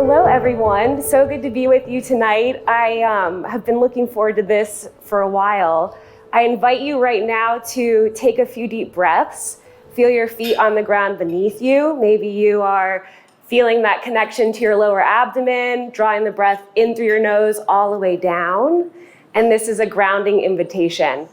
Hello, everyone. So good to be with you tonight. I have been looking forward to this for a while. I invite you right now to take a few deep breaths. Feel your feet on the ground beneath you. Maybe you are feeling that connection to your lower abdomen, drawing the breath in through your nose all the way down. And this is a grounding invitation.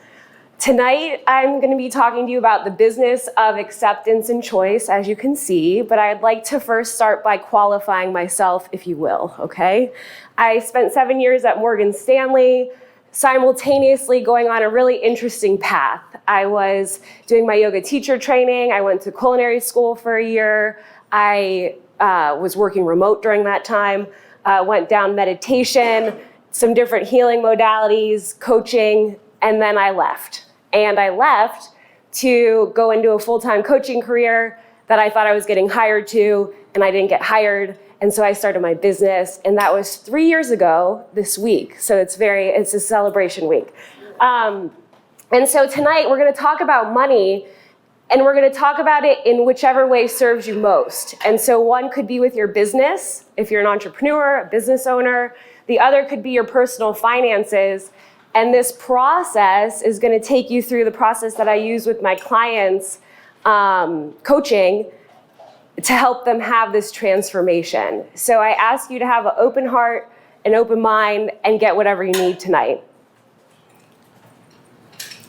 Tonight, I'm going to be talking to you about the business of acceptance and choice, as you can see, but I'd like to first start by qualifying myself, if you will, okay? I spent 7 years at Morgan Stanley, simultaneously going on a really interesting path. I was doing my yoga teacher training. I went to culinary school for a year. I was working remote during that time, went down meditation, some different healing modalities, coaching, and then I left. And I left to go into a full-time coaching career that I thought I was getting hired to, and I didn't get hired. And so I started my business, and that was 3 years ago this week. So it's a celebration week. And so tonight we're gonna talk about money, and we're gonna talk about it in whichever way serves you most. And so one could be with your business, if you're an entrepreneur, a business owner. The other could be your personal finances. And this process is going to take you through the process that I use with my clients, coaching, to help them have this transformation. So I ask you to have an open heart, an open mind, and get whatever you need tonight.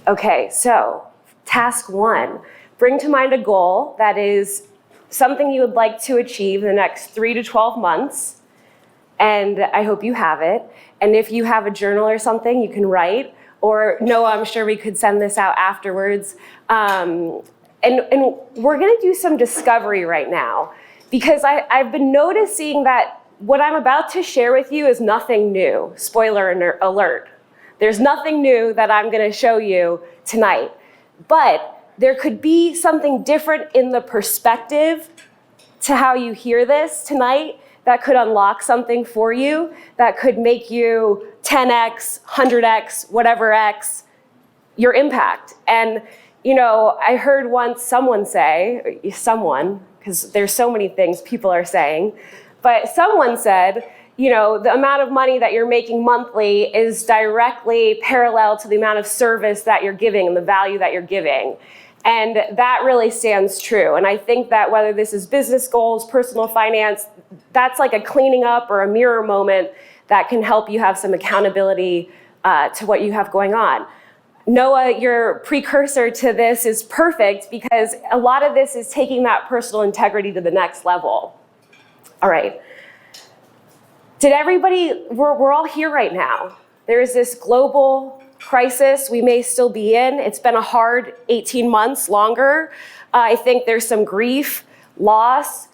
Okay, so task 1, bring to mind a goal that is something you would like to achieve in the next 3 to 12 months. And I hope you have it. And if you have a journal or something, you can write. Or Noah, I'm sure we could send this out afterwards. And we're gonna do some discovery right now, because I've been noticing that what I'm about to share with you is nothing new. Spoiler alert. There's nothing new that I'm gonna show you tonight. But there could be something different in the perspective to how you hear this tonight that could unlock something for you, that could make you 10x, 100x, whatever x, your impact. And, you know, I heard once someone say, because there's so many things people are saying, but someone said, you know, the amount of money that you're making monthly is directly parallel to the amount of service that you're giving and the value that you're giving. And that really stands true. And I think that whether this is business goals, personal finance, that's like a cleaning up or a mirror moment that can help you have some accountability to what you have going on. Noah, your precursor to this is perfect, because a lot of this is taking that personal integrity to the next level. All right. We're all here right now. There is this global crisis we may still be in. It's been a hard 18 months longer. I think there's some grief, loss,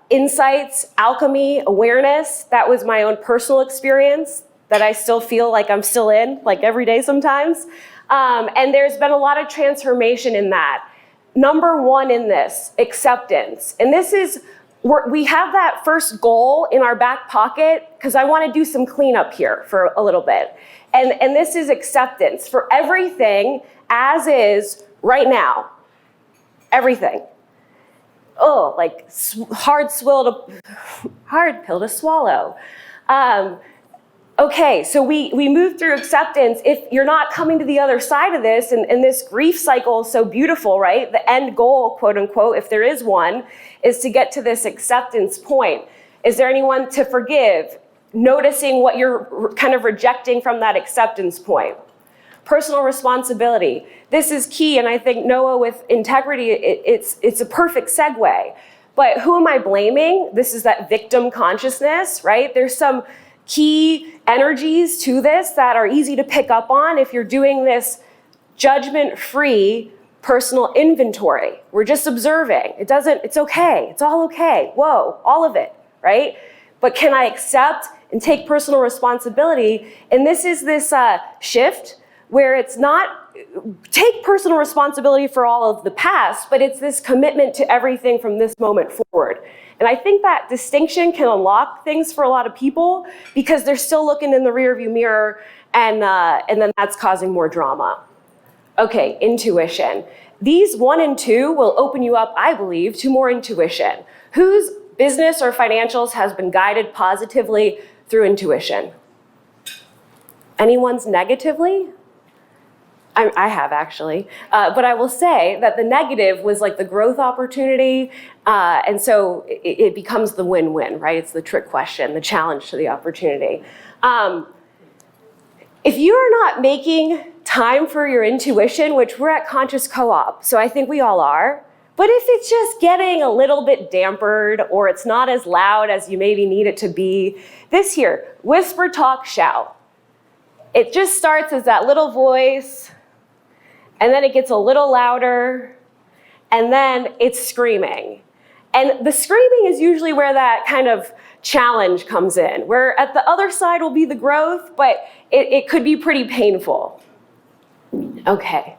insights, alchemy, awareness. That was my own personal experience that I still feel like I'm still in, like every day sometimes. And there's been a lot of transformation in that. Number 1 in this, acceptance. And this is, we have that first goal in our back pocket, because I want to do some cleanup here for a little bit. And this is acceptance for everything as is right now. Everything. Oh, like hard pill to swallow. Okay, so we move through acceptance. If you're not coming to the other side of this, and this grief cycle is so beautiful, right? The end goal, quote unquote, if there is one, is to get to this acceptance point. Is there anyone to forgive? Noticing what you're kind of rejecting from that acceptance point. Personal responsibility. This is key, and I think Noah, with integrity, it's a perfect segue. But who am I blaming? This is that victim consciousness, right? There's some key energies to this that are easy to pick up on if you're doing this judgment-free personal inventory. We're just observing. It's okay. It's all okay. Whoa, all of it, right? But can I accept and take personal responsibility? And this is this shift where it's not take personal responsibility for all of the past, but it's this commitment to everything from this moment forward. And I think that distinction can unlock things for a lot of people, because they're still looking in the rearview mirror, and then that's causing more drama. Okay, intuition. These 1 and 2 will open you up, I believe, to more intuition. Who's business or financials has been guided positively through intuition? Anyone's negatively? I have actually, but I will say that the negative was like the growth opportunity, and so it becomes the win-win, right? It's the trick question, the challenge to the opportunity. If you are not making time for your intuition, which we're at Conscious Co-op, so I think we all are, but if it's just getting a little bit dampered or it's not as loud as you maybe need it to be, this here, whisper, talk, shout. It just starts as that little voice, and then it gets a little louder, and then it's screaming. And the screaming is usually where that kind of challenge comes in, where at the other side will be the growth, but it could be pretty painful. Okay.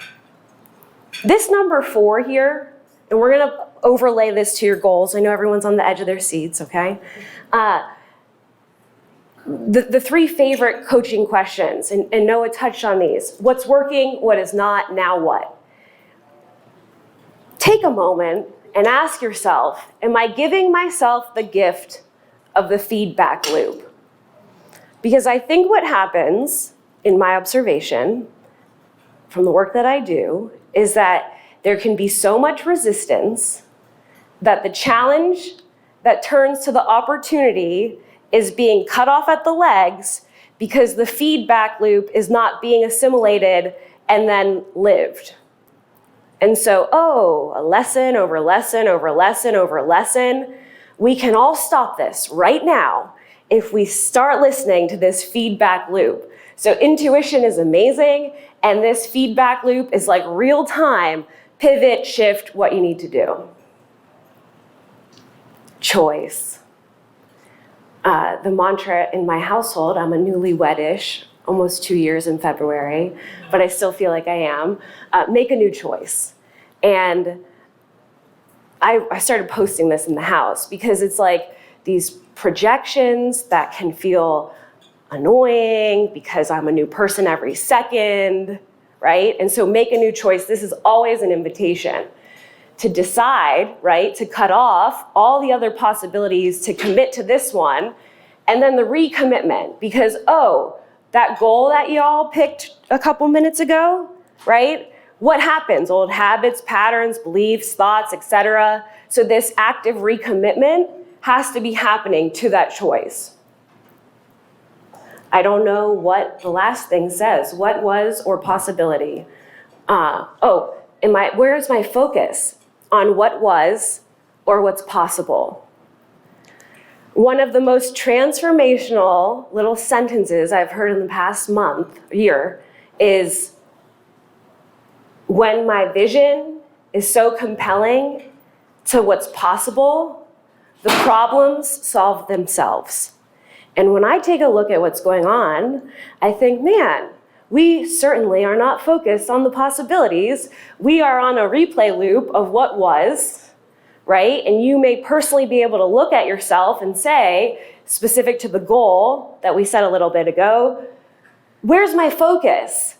This number 4 here, and we're gonna overlay this to your goals. I know everyone's on the edge of their seats, okay? The 3 favorite coaching questions, and Noah touched on these. What's working, what is not, now what? Take a moment and ask yourself, am I giving myself the gift of the feedback loop? Because I think what happens, in my observation, from the work that I do, is that there can be so much resistance that the challenge that turns to the opportunity is being cut off at the legs because the feedback loop is not being assimilated and then lived. And so, a lesson over lesson over lesson over lesson. We can all stop this right now if we start listening to this feedback loop. So intuition is amazing, and this feedback loop is like real time, pivot, shift, what you need to do. Choice. The mantra in my household, I'm a newlywed-ish, almost 2 years in February, but I still feel like I am, make a new choice. And I started posting this in the house because it's like these projections that can feel annoying because I'm a new person every second, right? And so make a new choice. This is always an invitation to decide, right? To cut off all the other possibilities, to commit to this one, and then the recommitment because, that goal that y'all picked a couple minutes ago, right? What happens? Old habits, patterns, beliefs, thoughts, etc. So this active recommitment has to be happening to that choice. I don't know what the last thing says. What was or possibility? Where's my focus? On what was or what's possible. One of the most transformational little sentences I've heard in the past year, is when my vision is so compelling to what's possible, the problems solve themselves. And when I take a look at what's going on, I think, man, we certainly are not focused on the possibilities. We are on a replay loop of what was, right? And you may personally be able to look at yourself and say, specific to the goal that we said a little bit ago, where's my focus?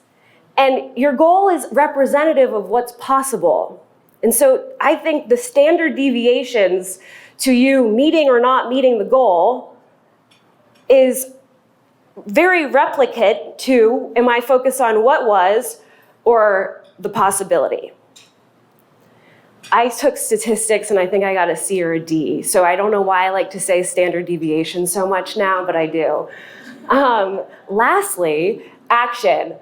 And your goal is representative of what's possible. And so I think the standard deviations to you meeting or not meeting the goal is very replicate to, am I focused on what was or the possibility? I took statistics and I think I got a C or a D. So I don't know why I like to say standard deviation so much now, but I do. Lastly, action,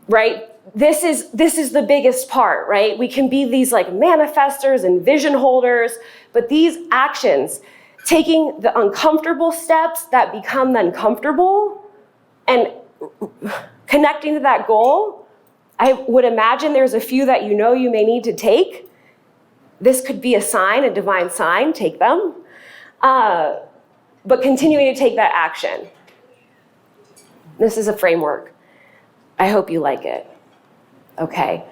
right? This is the biggest part, right? We can be these like manifestors and vision holders, but these actions, taking the uncomfortable steps that become then comfortable and connecting to that goal, I would imagine there's a few that you may need to take. This could be a sign, a divine sign, take them. But continuing to take that action. This is a framework. I hope you like it. Okay,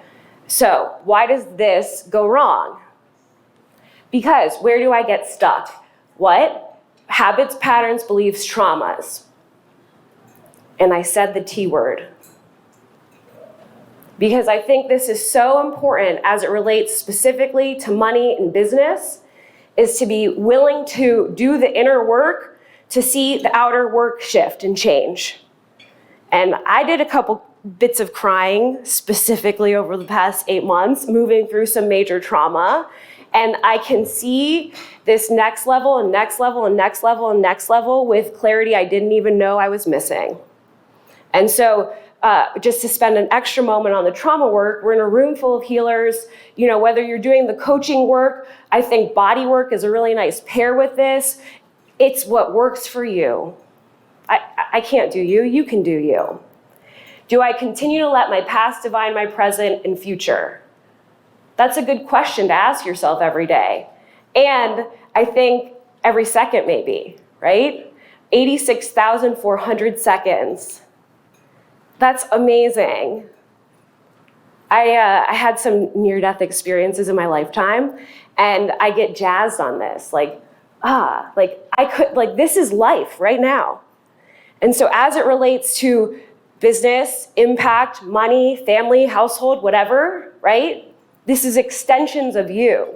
so why does this go wrong? Because where do I get stuck? What? Habits, patterns, beliefs, traumas. And I said the T word. Because I think this is so important as it relates specifically to money and business, is to be willing to do the inner work to see the outer work shift and change. And I did a couple bits of crying specifically over the past 8 months, moving through some major trauma. And I can see this next level and next level and next level and next level with clarity I didn't even know I was missing. And so just to spend an extra moment on the trauma work, we're in a room full of healers. You know, whether you're doing the coaching work, I think body work is a really nice pair with this. It's what works for you. I can't do you, you can do you. Do I continue to let my past define my present and future? That's a good question to ask yourself every day. And I think every second maybe, right? 86,400 seconds. That's amazing. I had some near-death experiences in my lifetime, and I get jazzed on this. This is life right now. And so as it relates to business, impact, money, family, household, whatever, right? This is extensions of you.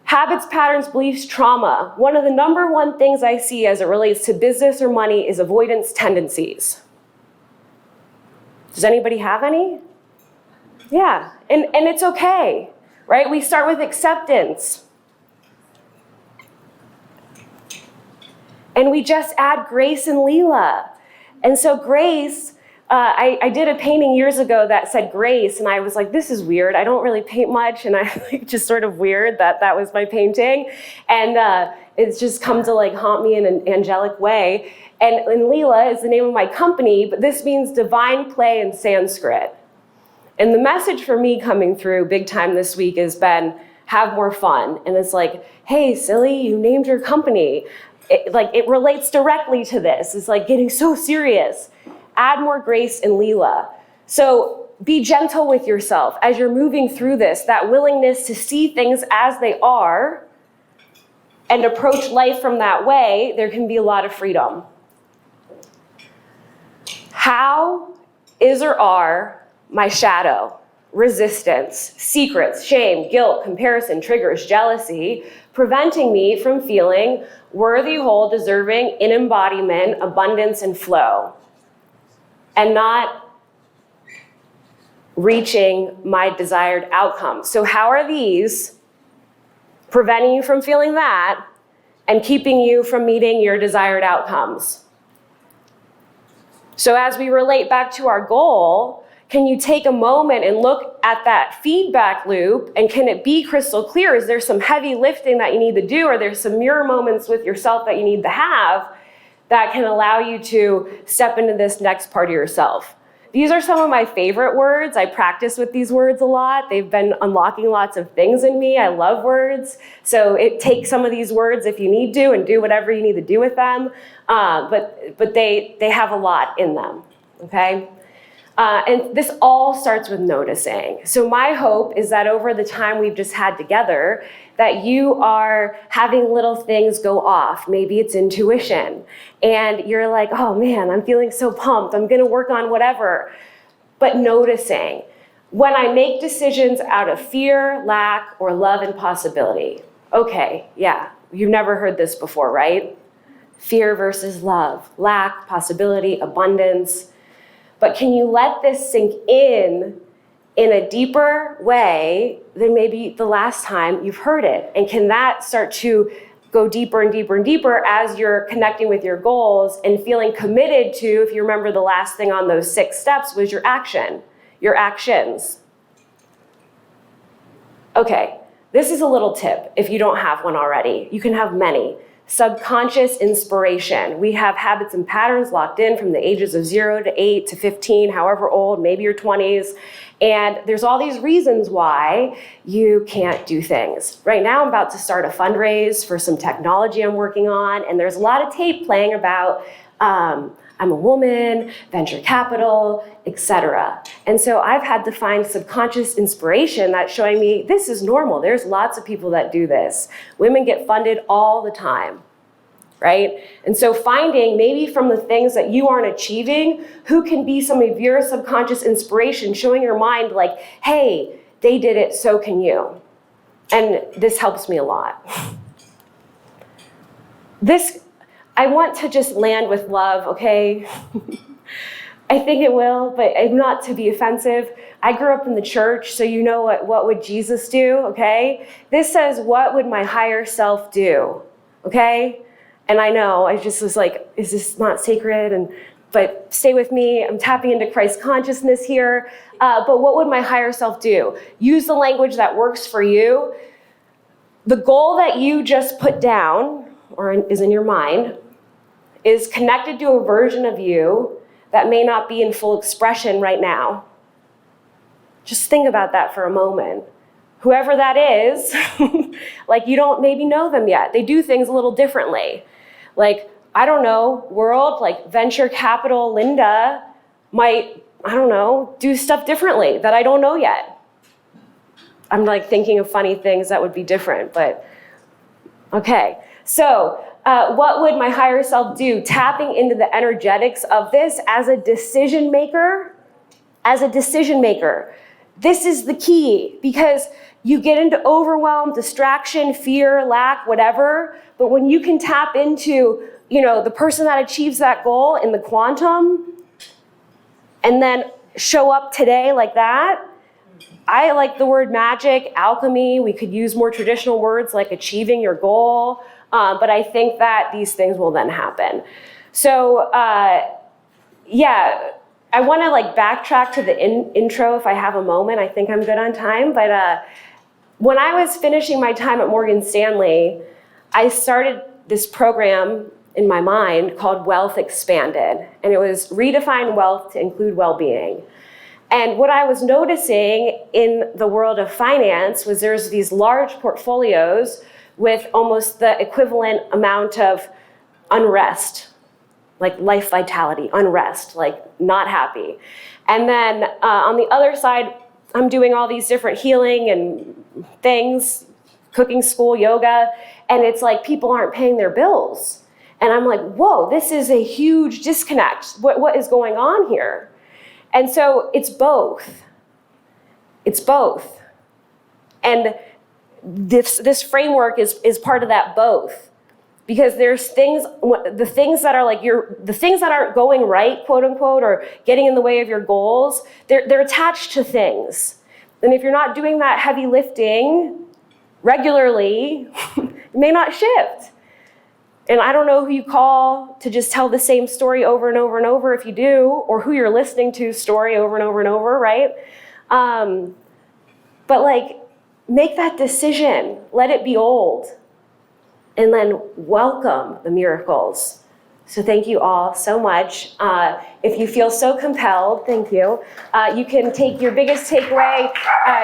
Habits, patterns, beliefs, trauma. One of the number one things I see as it relates to business or money is avoidance tendencies. Does anybody have any? Yeah, and it's okay, right? We start with acceptance. And we just add grace and Leela. And so grace, I did a painting years ago that said grace, and I was like, this is weird. I don't really paint much, and I just sort of weird that was my painting. And it's just come to haunt me in an angelic way. And Leela is the name of my company, but this means divine play in Sanskrit. And the message for me coming through big time this week has been, have more fun. And it's like, hey, silly, you named your company. It relates directly to this. It's like getting so serious. Add more grace and Leela. So be gentle with yourself as you're moving through this, that willingness to see things as they are and approach life from that way, there can be a lot of freedom. How is or are my shadow, resistance, secrets, shame, guilt, comparison, triggers, jealousy, preventing me from feeling worthy, whole, deserving, in embodiment, abundance, and flow, and not reaching my desired outcome? So how are these preventing you from feeling that and keeping you from meeting your desired outcomes? So as we relate back to our goal, can you take a moment and look at that feedback loop, and can it be crystal clear? Is there some heavy lifting that you need to do, or there's some mirror moments with yourself that you need to have that can allow you to step into this next part of yourself? These are some of my favorite words. I practice with these words a lot. They've been unlocking lots of things in me. I love words. So take some of these words if you need to and do whatever you need to do with them. But they have a lot in them, okay? And this all starts with noticing. So my hope is that over the time we've just had together, that you are having little things go off. Maybe it's intuition. And you're like, oh man, I'm feeling so pumped. I'm gonna work on whatever. But noticing. When I make decisions out of fear, lack, or love and possibility. Okay, yeah, you've never heard this before, right? Fear versus love, lack, possibility, abundance. But can you let this sink in a deeper way than maybe the last time you've heard it? And can that start to go deeper and deeper and deeper as you're connecting with your goals and feeling committed to, if you remember the last thing on those 6 steps was your action, your actions. Okay, this is a little tip if you don't have one already. You can have many. Subconscious inspiration. We have habits and patterns locked in from the ages of 0 to 8 to 15, however old, maybe your 20s. And there's all these reasons why you can't do things. Right now, I'm about to start a fundraise for some technology I'm working on, and there's a lot of tape playing about I'm a woman, venture capital, etc. And so I've had to find subconscious inspiration that's showing me this is normal. There's lots of people that do this. Women get funded all the time, right? And so finding maybe from the things that you aren't achieving, who can be some of your subconscious inspiration, showing your mind like, hey, they did it, so can you. And this helps me a lot. I want to just land with love, okay? I think it will, but not to be offensive. I grew up in the church, so you know what would Jesus do, okay? This says, what would my higher self do, okay? And I know, I just was like, is this not sacred? But stay with me, I'm tapping into Christ consciousness here. But what would my higher self do? Use the language that works for you. The goal that you just put down, or is in your mind, is connected to a version of you that may not be in full expression right now. Just think about that for a moment. Whoever that is, like you don't maybe know them yet. They do things a little differently. Like, I don't know, world, like venture capital Linda might, I don't know, do stuff differently that I don't know yet. I'm like thinking of funny things that would be different, but okay. So what would my higher self do? Tapping into the energetics of this as a decision maker, this is the key, because you get into overwhelm, distraction, fear, lack, whatever, but when you can tap into, the person that achieves that goal in the quantum, and then show up today like that. I like the word magic, alchemy. We could use more traditional words like achieving your goal. But I think that these things will then happen. So, I want to backtrack to the intro if I have a moment. I think I'm good on time. But when I was finishing my time at Morgan Stanley, I started this program in my mind called Wealth Expanded. And it was redefine wealth to include well-being. And what I was noticing in the world of finance was there's these large portfolios with almost the equivalent amount of unrest, like life vitality, unrest, like not happy. And then on the other side, I'm doing all these different healing and things, cooking school, yoga, and it's like people aren't paying their bills. And I'm like, whoa, this is a huge disconnect. What is going on here? And so it's both. It's both. And this framework is part of that both. Because there's the things that are the things that aren't going right, quote unquote, or getting in the way of your goals, they're attached to things. And if you're not doing that heavy lifting regularly, it may not shift. And I don't know who you call to just tell the same story over and over and over if you do, or who you're listening to story over and over and over, right? But make that decision, let it be old, and then welcome the miracles. So thank you all so much. If you feel so compelled, thank you. You can take your biggest takeaway,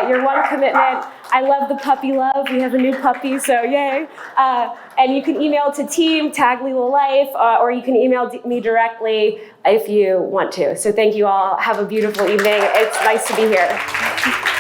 your one commitment. I love the puppy love. We have a new puppy, so yay. And you can email to team, tag Leela Life, or you can email me directly if you want to. So thank you all. Have a beautiful evening. It's nice to be here.